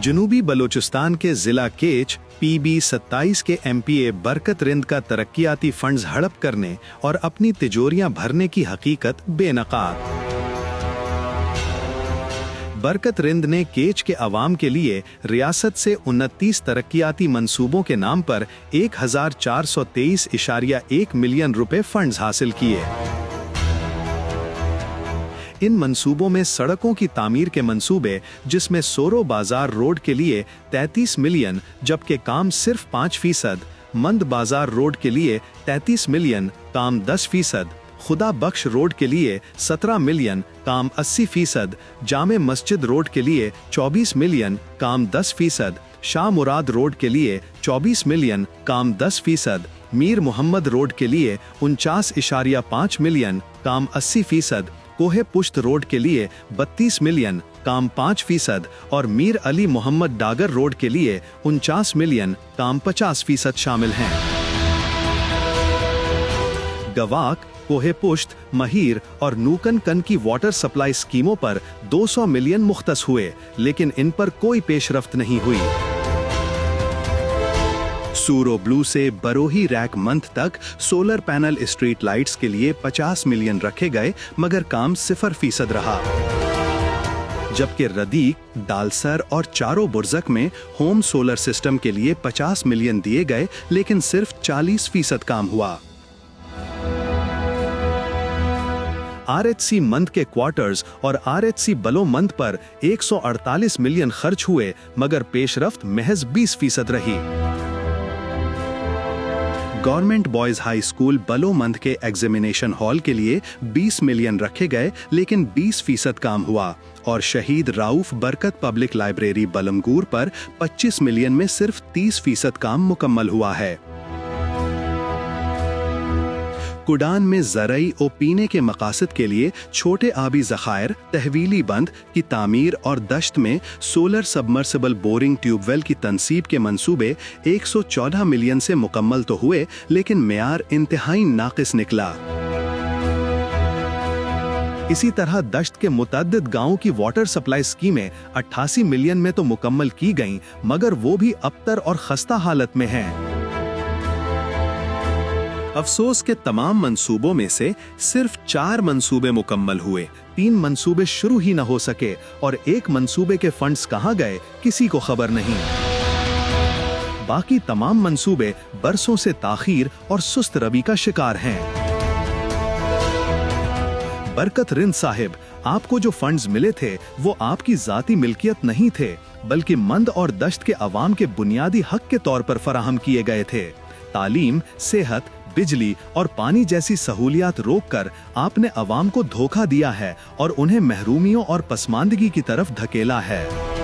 जनूबी बलोचिस्तान के जिला केच PB 27 के MPA बरकत रिंद का तरक्याती फंड्स हड़प करने और अपनी तिजोरियां भरने की हकीकत बेनकाब। बरकत रिंद ने केच के अवाम के लिए रियासत से 29 तरक्याती मंसूबों के नाम पर 1423.1 मिलियन रुपए फंड्स हासिल किए। इन मंसूबों में सड़कों की तामीर के मंसूबे, जिसमें सोरो बाजार रोड के लिए 33 मिलियन जबकि काम सिर्फ 5%, मंद बाजार रोड के लिए 33 मिलियन काम 10%, खुदा बख्श रोड के लिए 17 मिलियन काम 80%, जामे मस्जिद रोड के लिए 24 मिलियन काम 10%, शाह मुराद रोड के लिए 24 मिलियन काम 10%, मीर मोहम्मद रोड के लिए 49.5 मिलियन काम 80%, कोहे पुश्त रोड के लिए 32 मिलियन काम 5% और मीर अली मोहम्मद डागर रोड के लिए 49 मिलियन काम 50% शामिल हैं। गवाक, कोहे पुश्त, महीर और नूकन कन की वाटर सप्लाई स्कीमों पर 200 मिलियन मुख्तस हुए, लेकिन इन पर कोई पेशरफ्त नहीं हुई। सूरो ब्लू से बरोही रैक मंथ तक सोलर पैनल स्ट्रीट लाइट्स के लिए 50 मिलियन रखे गए, मगर काम 0% रहा। जबकि रदीक, दालसर और चारो बुर्जक में होम सोलर सिस्टम के लिए 50 मिलियन दिए गए, लेकिन सिर्फ 40% काम हुआ। RHC मंद के क्वार्टर्स और RHC बलो मंद पर 148 मिलियन खर्च हुए, मगर पेशरफ्त महज 20% रही। गवर्नमेंट बॉयज हाई स्कूल बलो मंद के एग्जामिनेशन हॉल के लिए 20 मिलियन रखे गए, लेकिन 20% काम हुआ और शहीद राउफ बरकत पब्लिक लाइब्रेरी बलमगूर पर 25 मिलियन में सिर्फ 30% काम मुकम्मल हुआ है। कुडान में ज़रई और पीने के मकासद के लिए छोटे आबी ज़खायर, तहवीली बंद की तामीर और दश्त में सोलर सबमर्सिबल बोरिंग ट्यूबवेल की तनसीब के मंसूबे 114 मिलियन से मुकम्मल तो हुए, लेकिन मेयार इंतहाई नाक़िस निकला। इसी तरह दश्त के मुतअद्दिद गांवों की वाटर सप्लाई स्कीमें 88 मिलियन में तो मुकम्मल की गईं, मगर वो भी अबतर और खस्ता हालत में हैं। अफसोस के तमाम मंसूबों में से सिर्फ 4 मंसूबे मुकम्मल हुए, 3 मंसूबे शुरू ही न हो सके और 1 मंसूबे के फंड्स कहां गए किसी को खबर नहीं। बाकी तमाम मंसूबे बरसों से ताखीर और सुस्त रवि का शिकार हैं। बरकत रिंद साहिब, आपको जो फंड्स मिले थे वो आपकी जाती मिल्कियत नहीं थे, बल्कि मंद और दश्त के अवाम के बुनियादी हक के तौर पर फराहम किए गए थे। तालीम, सेहत, बिजली और पानी जैसी सहूलियात रोककर आपने अवाम को धोखा दिया है और उन्हें महरूमियों और पसमानदगी की तरफ धकेला है।